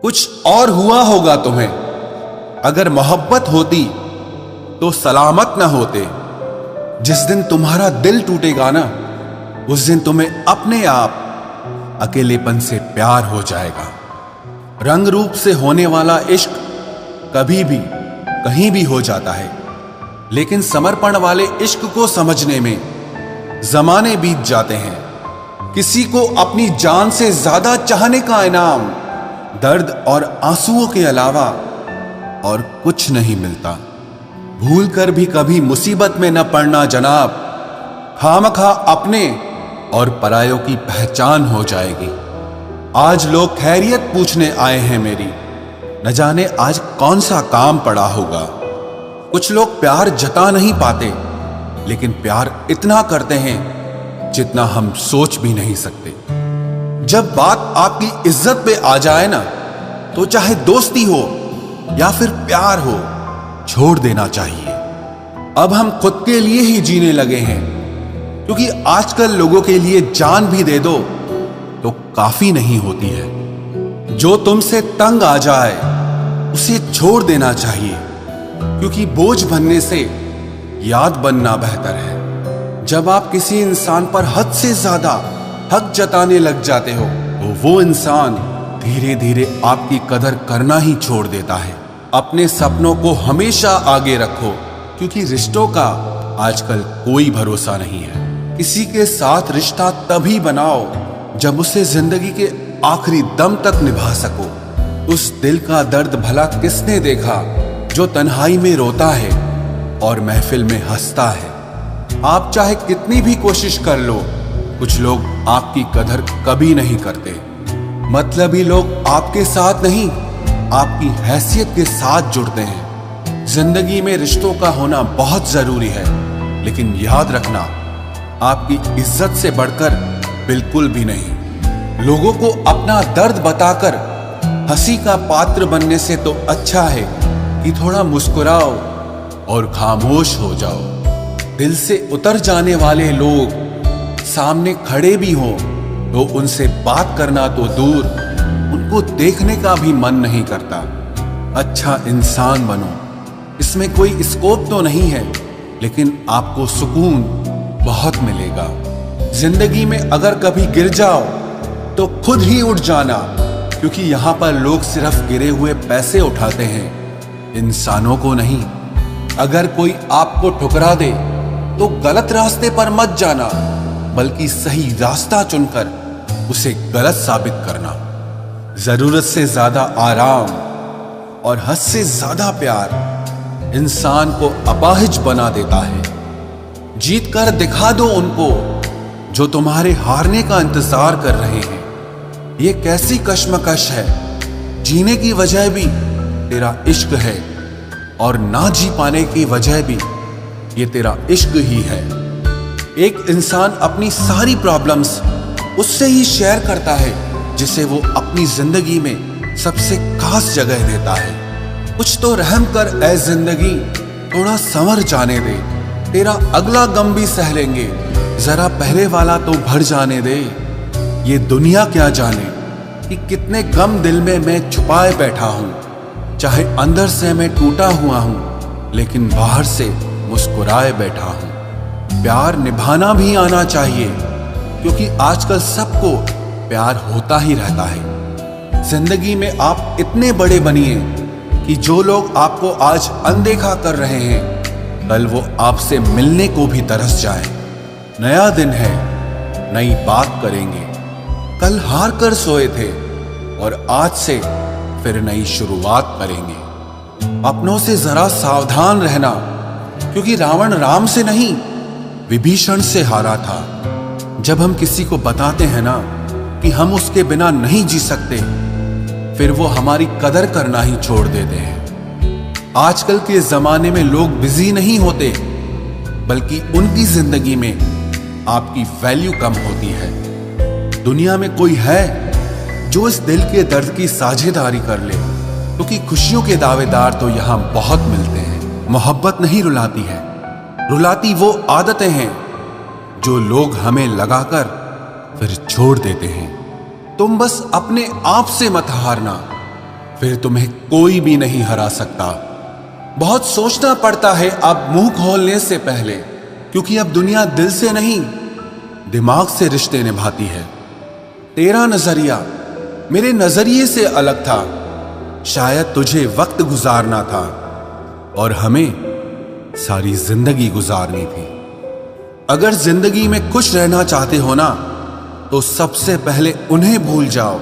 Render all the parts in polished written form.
कुछ और हुआ होगा तुम्हें। अगर मोहब्बत होती तो सलामत न होते। जिस दिन तुम्हारा दिल टूटेगा ना, उस दिन तुम्हें अपने आप अकेलेपन से प्यार हो जाएगा। रंग रूप से होने वाला इश्क कभी भी कहीं भी हो जाता है, लेकिन समर्पण वाले इश्क को समझने में जमाने बीत जाते हैं। किसी को अपनी जान से ज्यादा चाहने का इनाम दर्द और आंसुओं के अलावा और कुछ नहीं मिलता। भूल कर भी कभी मुसीबत में न पड़ना जनाब, खामखा अपने और परायों की पहचान हो जाएगी। आज लोग खैरियत पूछने आए हैं मेरी, न जाने आज कौन सा काम पड़ा होगा। कुछ लोग प्यार जता नहीं पाते, लेकिन प्यार इतना करते हैं जितना हम सोच भी नहीं सकते। जब बात आपकी इज्जत पे आ जाए ना, तो चाहे दोस्ती हो या फिर प्यार हो, छोड़ देना चाहिए। अब हम खुद के लिए ही जीने लगे हैं, क्योंकि आजकल लोगों के लिए जान भी दे दो तो काफी नहीं होती है। जो तुमसे तंग आ जाए उसे छोड़ देना चाहिए, क्योंकि बोझ बनने से याद बनना बेहतर है। जब आप किसी इंसान पर हद से ज्यादा हक जताने लग जाते हो, तो वो इंसान धीरे धीरे आपकी कदर करना ही छोड़ देता है। अपने सपनों को हमेशा आगे रखो, क्योंकि रिश्तों का आजकल कोई भरोसा नहीं है। किसी के साथ रिश्ता तभी बनाओ जब उसे जिंदगी के आखिरी दम तक निभा सको। उस दिल का दर्द भला किसने देखा जो तन्हाई में रोता है और महफिल में हंसता है। आप चाहे कितनी भी कोशिश कर लो, कुछ लोग आपकी कदर कभी नहीं करते। मतलबी लोग आपके साथ नहीं, आपकी हैसियत के साथ जुड़ते हैं। जिंदगी में रिश्तों का होना बहुत जरूरी है, लेकिन याद रखना, आपकी इज्जत से बढ़कर बिल्कुल भी नहीं। लोगों को अपना दर्द बताकर हंसी का पात्र बनने से तो अच्छा है कि थोड़ा मुस्कुराओ और खामोश हो जाओ। दिल से उतर जाने वाले लोग सामने खड़े भी हों तो उनसे बात करना तो दूर, उनको देखने का भी मन नहीं करता। अच्छा इंसान बनो, इसमें कोई स्कोप तो नहीं है, लेकिन आपको सुकून बहुत मिलेगा। जिंदगी में अगर कभी गिर जाओ तो खुद ही उठ जाना, क्योंकि यहां पर लोग सिर्फ गिरे हुए पैसे उठाते हैं, इंसानों को नहीं। अगर कोई आपको ठुकरा दे तो गलत रास्ते पर मत जाना, बल्कि सही रास्ता चुनकर उसे गलत साबित करना। जरूरत से ज्यादा आराम और हद से ज्यादा प्यार इंसान को अपाहिज बना देता है। जीत कर दिखा दो उनको जो तुम्हारे हारने का इंतजार कर रहे हैं। ये कैसी कश्मकश है, जीने की वजह भी तेरा इश्क है और ना जी पाने की वजह भी ये तेरा इश्क ही है। एक इंसान अपनी सारी प्रॉब्लम्स उससे ही शेयर करता है जिसे वो अपनी जिंदगी में सबसे खास जगह देता है। कुछ तो रहम कर ऐ जिंदगी, थोड़ा संवर जाने दे। तेरा अगला गम भी सह लेंगे, जरा पहले वाला तो भर जाने दे। ये दुनिया क्या जाने कि कितने गम दिल में मैं छुपाए बैठा हूं। चाहे अंदर से मैं टूटा हुआ हूं, लेकिन बाहर से मुस्कुराए बैठा हूं। प्यार निभाना भी आना चाहिए, क्योंकि आजकल सबको प्यार होता ही रहता है। जिंदगी में आप इतने बड़े बनिए कि जो लोग आपको आज अनदेखा कर रहे हैं, कल वो आपसे मिलने को भी तरस जाए। नया दिन है, नई बात करेंगे। कल हार कर सोए थे और आज से फिर नई शुरुआत करेंगे। अपनों से जरा सावधान रहना, क्योंकि रावण राम से नहीं, विभीषण से हारा था। जब हम किसी को बताते हैं ना कि हम उसके बिना नहीं जी सकते, फिर वो हमारी कदर करना ही छोड़ देते हैं। आजकल के जमाने में लोग बिजी नहीं होते, बल्कि उनकी जिंदगी में आपकी वैल्यू कम होती है। दुनिया में कोई है जो इस दिल के दर्द की साझेदारी कर ले, क्योंकि खुशियों के दावेदार तो यहां बहुत मिलते हैं। मोहब्बत नहीं रुलाती है, रुलाती वो आदतें हैं जो लोग हमें लगाकर फिर छोड़ देते हैं। तुम बस अपने आप से मत हारना, फिर तुम्हें कोई भी नहीं हरा सकता। बहुत सोचना पड़ता है अब मुंह खोलने से पहले, क्योंकि अब दुनिया दिल से नहीं दिमाग से रिश्ते निभाती है। तेरा नजरिया मेरे नजरिए से अलग था। शायद तुझे वक्त गुजारना था और हमें सारी जिंदगी गुजारनी थी। अगर जिंदगी में खुश रहना चाहते हो ना, तो सबसे पहले उन्हें भूल जाओ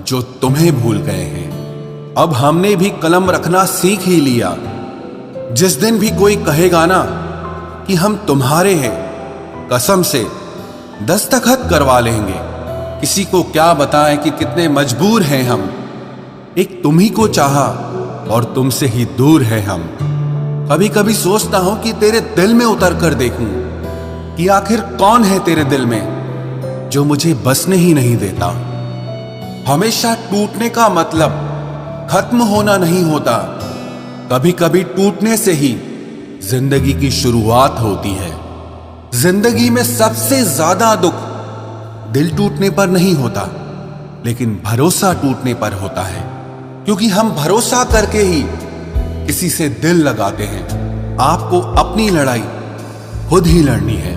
जो तुम्हें भूल गए हैं। अब हमने भी कलम रखना सीख ही लिया। जिस दिन भी कोई कहेगा ना कि हम तुम्हारे हैं, कसम से दस्तखत करवा लेंगे। किसी को क्या बताएं कि कितने मजबूर हैं हम। एक तुम ही को चाहा और तुमसे ही दूर है हम। कभी कभी सोचता हूं कि तेरे दिल में उतर कर देखूं कि आखिर कौन है तेरे दिल में जो मुझे बसने ही नहीं देता। हमेशा टूटने का मतलब खत्म होना नहीं होता। कभी कभी टूटने से ही जिंदगी की शुरुआत होती है। जिंदगी में सबसे ज्यादा दुख दिल टूटने पर नहीं होता, लेकिन भरोसा टूटने पर होता है। क्योंकि हम भरोसा करके ही किसी से दिल लगाते हैं। आपको अपनी लड़ाई खुद ही लड़नी है,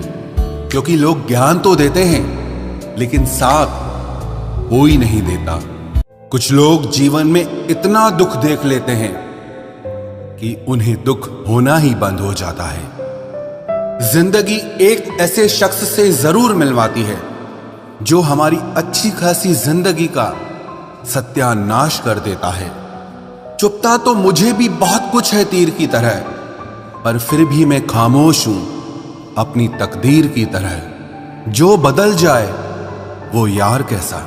क्योंकि लोग ज्ञान तो देते हैं लेकिन साथ कोई नहीं देता। कुछ लोग जीवन में इतना दुख देख लेते हैं कि उन्हें दुख होना ही बंद हो जाता है। जिंदगी एक ऐसे शख्स से जरूर मिलवाती है जो हमारी अच्छी खासी जिंदगी का सत्यानाश कर देता है। चुपता तो मुझे भी बहुत कुछ है तीर की तरह, पर फिर भी मैं खामोश हूं अपनी तकदीर की तरह। जो बदल जाए वो यार कैसा,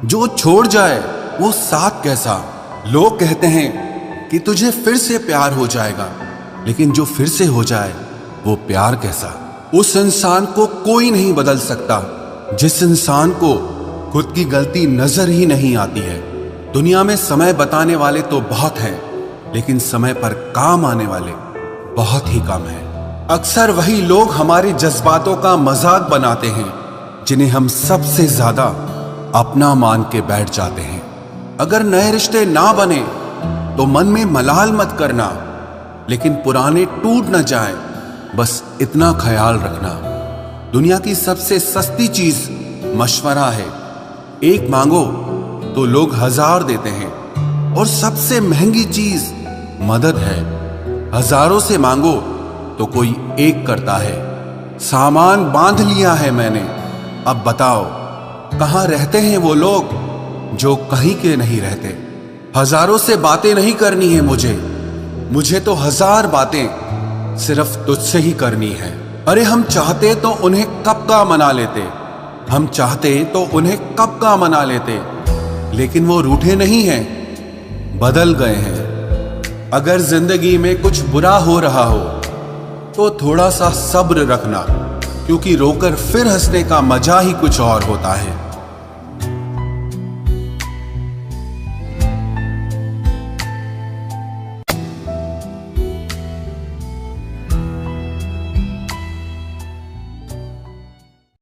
जो छोड़ जाए वो साथ कैसा। लोग कहते हैं कि तुझे फिर से प्यार हो जाएगा, लेकिन जो फिर से हो जाए वो प्यार कैसा। उस इंसान को कोई नहीं बदल सकता जिस इंसान को खुद की गलती नजर ही नहीं आती है। दुनिया में समय बताने वाले तो बहुत हैं, लेकिन समय पर काम आने वाले बहुत ही कम हैं। अक्सर वही लोग हमारे जज्बातों का मजाक बनाते हैं जिन्हें हम सबसे ज्यादा अपना मान के बैठ जाते हैं। अगर नए रिश्ते ना बने तो मन में मलाल मत करना, लेकिन पुराने टूट न जाएं, बस इतना ख्याल रखना। दुनिया की सबसे सस्ती चीज मशवरा है। एक मांगो तो लोग 1000 देते हैं, और सबसे महंगी चीज मदद है। हजारों से मांगो तो कोई एक करता है। सामान बांध लिया है मैंने, अब बताओ कहां रहते हैं वो लोग जो कहीं के नहीं रहते। हजारों से बातें नहीं करनी है मुझे तो 1000 बातें सिर्फ तुझसे ही करनी है। अरे हम चाहते तो उन्हें कब का मना लेते, हम चाहते तो उन्हें कब का मना लेते, लेकिन वो रूठे नहीं हैं, बदल गए हैं। अगर जिंदगी में कुछ बुरा हो रहा हो तो थोड़ा सा सब्र रखना, क्योंकि रोकर फिर हंसने का मजा ही कुछ और होता है।